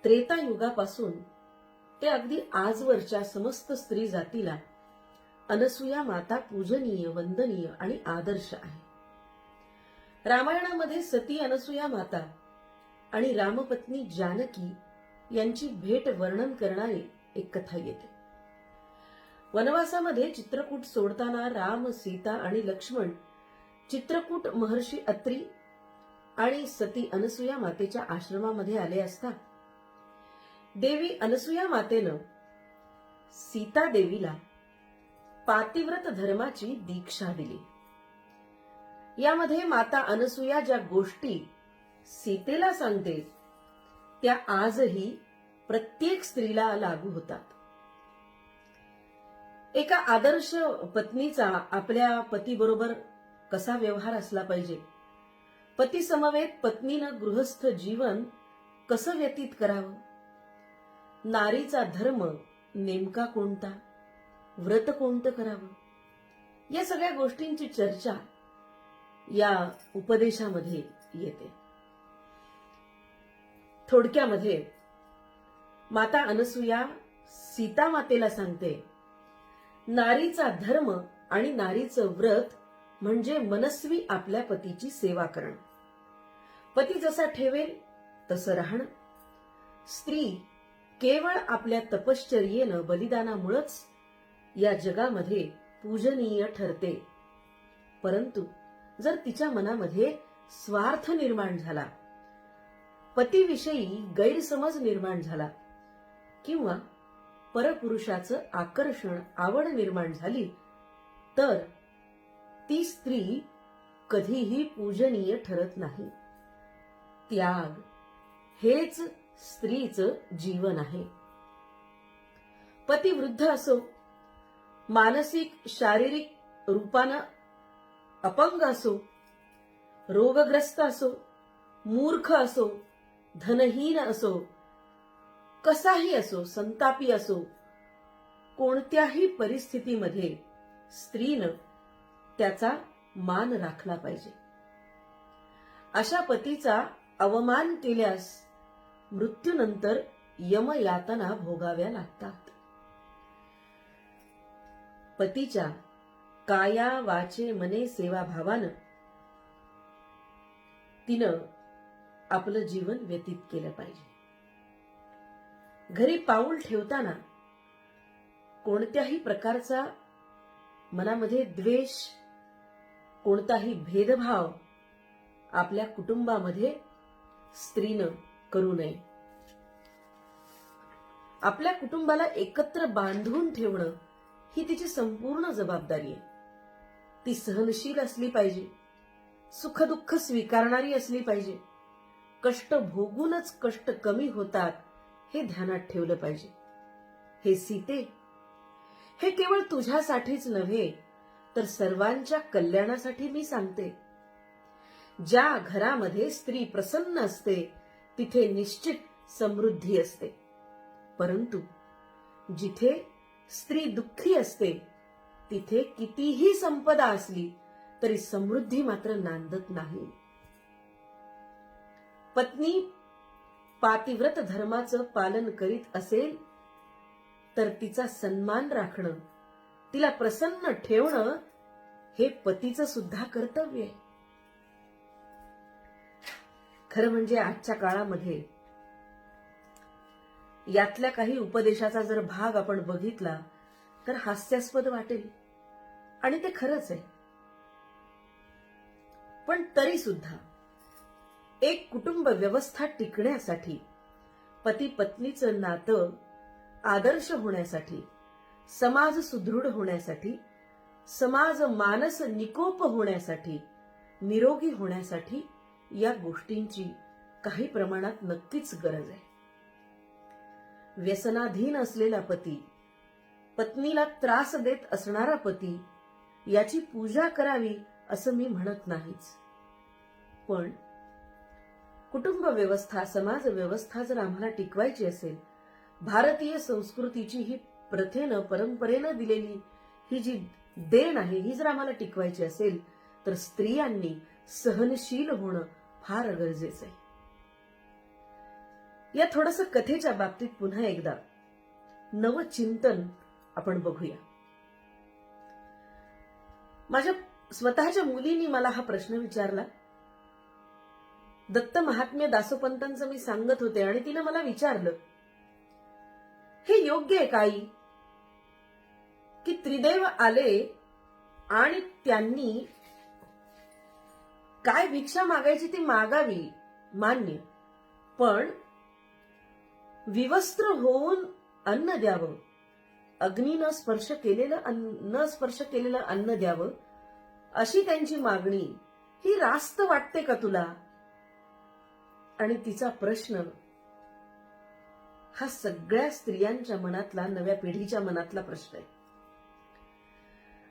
त्रेतायुगापासून ते अगदी आजवरच्या समस्त स्त्री जातीला अनसूया माता पूजनीय, वंदनीय आणि आदर्श आहे. रामायणामध्ये सती अनसूया माता आणि रामपत्नी जानकी यांची भेट वर्णन करणारी एक कथा येते. वनवासामध्ये चित्रकूट सोडताना राम, सीता आणि लक्ष्मण चित्रकूट महर्षी अत्री आणि सती अनसूया मातेच्या आश्रमामध्ये आले असता देवी अनसूया मातेनं सीता देवीला पातिव्रत धर्माची दीक्षा दिली. यामध्ये माता अनसूया ज्या गोष्टी सीतेला सांगते त्या आजही प्रत्येक स्त्रीला लागू होतात. एका आदर्श पत्नीचा आपल्या पतीबरोबर कसा व्यवहार असला पाहिजे, पती समवेत पत्नीनं गृहस्थ जीवन कसं व्यतीत करावं, नारीचा धर्म नेमका कोणता, व्रत कोणतं करावं, या सगळ्या गोष्टींची चर्चा या उपदेशामध्ये येते. थोडक्यामध्ये माता अनसूया सीता मातेला सांगते, नारीचा धर्म आणि नारीचं व्रत म्हणजे मनस्वी आपल्या पतीची सेवा करणं. पती जसा ठेवेल तसं राहणं. स्त्री केवळ आपल्या तपश्चर्येनं, बलिदानामुळेच या जगामध्ये पूजनीय ठरते. परंतु जर तिच्या मनामध्ये स्वार्थ निर्माण झाला, पतीविषयी गैरसमज निर्माण झाला किंवा परपुरुषाचं आकर्षण, आवड निर्माण झाली तर ती स्त्री कधीही पूजनीय ठरत नाही. त्याग हेच स्त्रीचं जीवन आहे. पती वृद्ध असो, मानसिक शारीरिक रूपानं अपंग असो, रोगग्रस्त असो, मूर्ख असो, धनहीन असो, कसाही असो, संतापी असो, कोणत्याही परिस्थितीमध्ये स्त्रीनं त्याचा मान राखला पाहिजे. अशा पतीचा अवमान केल्यास मृत्यूनंतर यमयातना भोगाव्या लागतात. पतीच्या काया वाचे मने सेवाभावानं तिनं आपलं जीवन व्यतीत केलं पाहिजे. घरी पाऊल ठेवताना कोणत्याही प्रकारचा मनामध्ये द्वेष, कोणताही भेदभाव आपल्या कुटुंबामध्ये स्त्रीनं करू नये. आपल्या कुटुंबाला एकत्र बांधून ठेवणं ही तिची संपूर्ण जबाबदारी आहे. ती सहनशील असली पाहिजे, सुखदुःख स्वीकारणारी असली पाहिजे. कष्ट भोगूनच कष्ट कमी होतात हे ध्यानात ठेवलं पाहिजे. हे सीते, हे केवळ तुझ्यासाठीच नव्हे तर सर्वांच्या कल्याणासाठी मी सांगते. ज्या घरामध्ये स्त्री प्रसन्न असते तिथे निश्चित समृद्धी असते. परंतु जिथे स्त्री दुःखी असते तिथे कितीही संपदा असली तरी समृद्धी मात्र नांदत नाही. पत्नी पातिव्रत धर्माचं पालन करीत असेल तर तिचा सन्मान राखणं, तिला प्रसन्न ठेवणं हे पतीचं सुद्धा कर्तव्य आहे. खरं म्हणजे आजच्या काळामध्ये यातल्या काही उपदेशाचा जर भाग आपण बघितला तर हास्यास्पद वाटेल आणि ते खरंच आहे. पण तरी सुद्धा एक कुटुंब व्यवस्था टिकण्यासाठी, पती पत्नीचं नातं आदर्श होण्यासाठी, समाज सुदृढ होण्यासाठी, समाज मानस निकोप होण्यासाठी, निरोगी होण्यासाठी या गोष्टींची काही प्रमाणात नक्कीच गरज आहे. व्यसनाधीन असलेला पती, पत्नीला त्रास देत असणारा पती याची पूजा करावी असं मी म्हणत नाहीच. पण कुटुंब व्यवस्था, समाज व्यवस्था जर आम्हाला टिकवायची असेल, भारतीय संस्कृतीची ही प्रथेनं, परंपरेनं दिलेली ही जी देण आहे ही जर आम्हाला टिकवायची असेल तर स्त्रियांनी सहनशील होणं फार गरजेचं आहे. या थोडंसं कथेच्या बाबतीत पुन्हा एकदा नवचिंतन आपण बघूया. माझ्या स्वतःच्या मुलीनी मला हा प्रश्न विचारला. दत्त महात्म्य दासोपंतांचं मी सांगत होते आणि तिने मला विचारलं, हे योग्य आहे का आई की त्रिदेव आले आणि त्यांनी काय भिक्षा मागायची ती मागावी, मान्य, पण विवस्त्र होऊन अन्न द्यावं, अग्नीनं स्पर्श केलेलं अन्न द्यावं, अशी त्यांची मागणी ही रास्त वाटते का तुला? आणि तिचा प्रश्न हा सगळ्या स्त्रियांच्या मनातला, नव्या पिढीच्या मनातला प्रश्न आहे.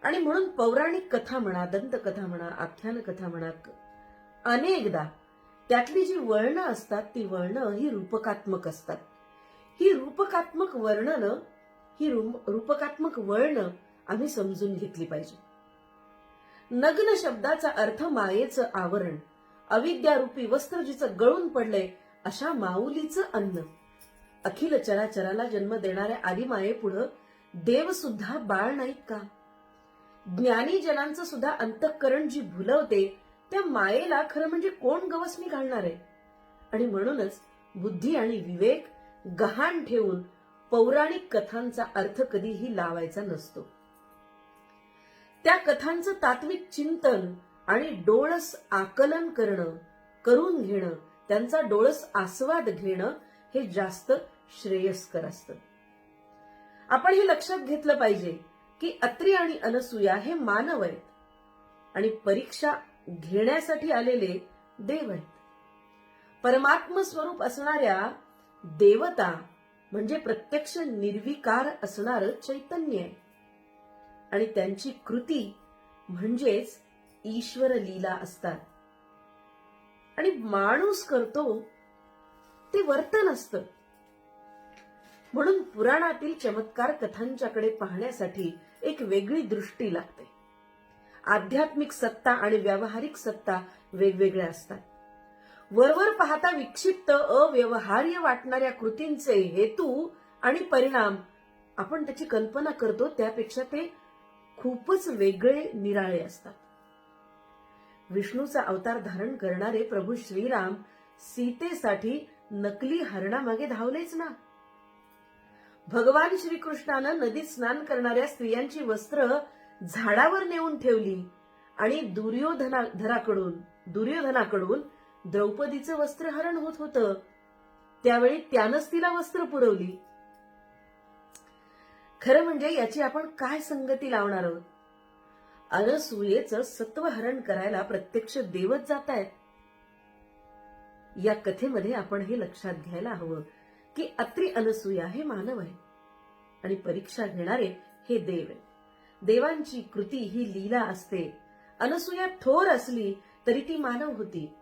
आणि म्हणून पौराणिक कथा म्हणा, दंतकथा म्हणा, आख्यान कथा म्हणा, अनेकदा त्यातली जी वळणं असतात ती वळणं ही रूपकात्मक असतात. ही रूपकात्मक वळणं आम्ही समजून घेतली पाहिजे. नग्न शब्दाचा अर्थ मायेचं आवरण, अविद्यारूपी वस्त्र जिचं गळून पडलंय अशा माऊलीचं अन्न. अखिल चराचराला जन्म देणाऱ्या आदिमायेपुढं देव सुद्धा बाळ नाहीत का? ज्ञानी जनांचं सुद्धा अंतःकरण जी भुलवते त्या मायेला खरं म्हणजे कोण गवसणी घालणार आहे? आणि म्हणूनच बुद्धी आणि विवेक गहाण ठेवून पौराणिक कथांचा अर्थ कधीही लावायचा नसतो. त्या कथांचं तात्विक चिंतन आणि डोळस आकलन करून घेणं, त्यांचा डोळस आस्वाद घेणं हे जास्त श्रेयस्कर असतं. आपण हे लक्षात घेतलं पाहिजे की अत्री आणि अनसूया हे मानव आहेत आणि परीक्षा घेण्यासाठी आलेले देव आहेत. परमात्म स्वरूप असणाऱ्या देवता म्हणजे प्रत्यक्ष निर्विकार असणारं चैतन्य आहे आणि त्यांची कृती म्हणजेच ईश्वर लीला असतात. आणि माणूस करतो ते वर्तन असतं. म्हणून पुराणातील चमत्कार कथांच्याकडे पाहण्यासाठी एक वेगळी दृष्टी लागते. आध्यात्मिक सत्ता आणि व्यावहारिक सत्ता वेगवेगळ्या असतात. वरवर पाहता विक्षिप्त, अव्यवहार्य वाटणाऱ्या कृतींचे हेतू आणि परिणाम आपण त्याची कल्पना करतो त्यापेक्षा ते खूपच वेगळे, निराळे असतात. विष्णूचा अवतार धारण करणारे प्रभू श्रीराम सीतेसाठी नकली हरणामागे धावलेच ना. भगवान श्रीकृष्णानं नदीत स्नान करणाऱ्या स्त्रियांची वस्त्र झाडावर नेऊन ठेवली आणि दुर्योधनाकडून द्रौपदीचं वस्त्रहरण होत होतं. त्यावेळी त्यानंच तिला वस्त्र पुरवली. खरं म्हणजे याची आपण काय संगती लावणार आहोत? अनसूयेचं सत्वहरण करायला प्रत्यक्ष देवच जात आहेत. या कथेमध्ये आपण हे लक्षात घ्यायला हवं की अत्री अनसूया हे मानव आहे आणि परीक्षा घेणारे हे देव आहे. देवांची कृती ही लीला असते. अनसूया थोर असली तरी ती मानव होती,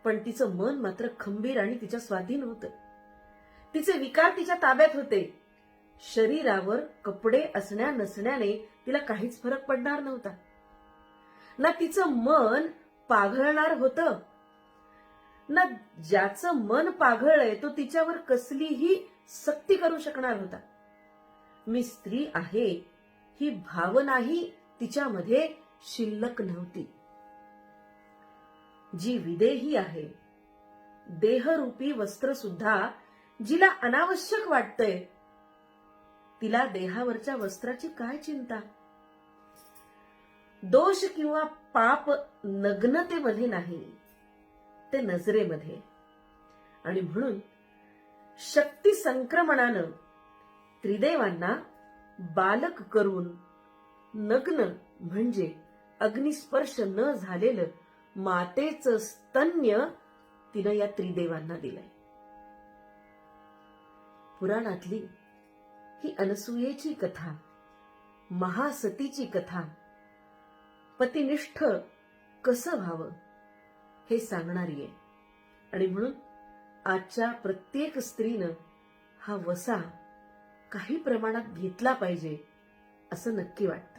पण तिचं मन मात्र खंबीर आणि तिच्या स्वाधीन होतं. तिचे विकार तिच्या ताब्यात होते. शरीरावर कपडे असण्या नसण्याने तिला काहीच फरक पडणार नव्हता. ना तिचं मन पाघळणार होतं, ना ज्याचं मन पाघळलंय तो तिच्यावर कसलीही सक्ती करू शकणार होता. मी स्त्री आहे ही भावनाही तिच्यामध्ये शिल्लक नव्हती. जी विदेही आहे, देहरूपी वस्त्र सुद्धा जिला अनावश्यक वाटतंय, तिला देहावरच्या वस्त्राची काय चिंता? दोष किंवा पाप नग्नतेमध्ये नाही, ते नजरेमध्ये. आणि म्हणून शक्ती संक्रमणानं त्रिदेवांना बालक करून नग्न म्हणजे अग्निस्पर्श न झालेलं मातेचं स्तन्य तिनं या त्रिदेवांना दिलंय. पुराणातली ही अनसूयेची कथा, महासतीची कथा, पतिनिष्ठ कसं व्हावं हे सांगणारी आहे. आणि म्हणून आजच्या प्रत्येक स्त्रीनं हा वसा काही प्रमाणात घेतला पाहिजे असं नक्की वाटतं.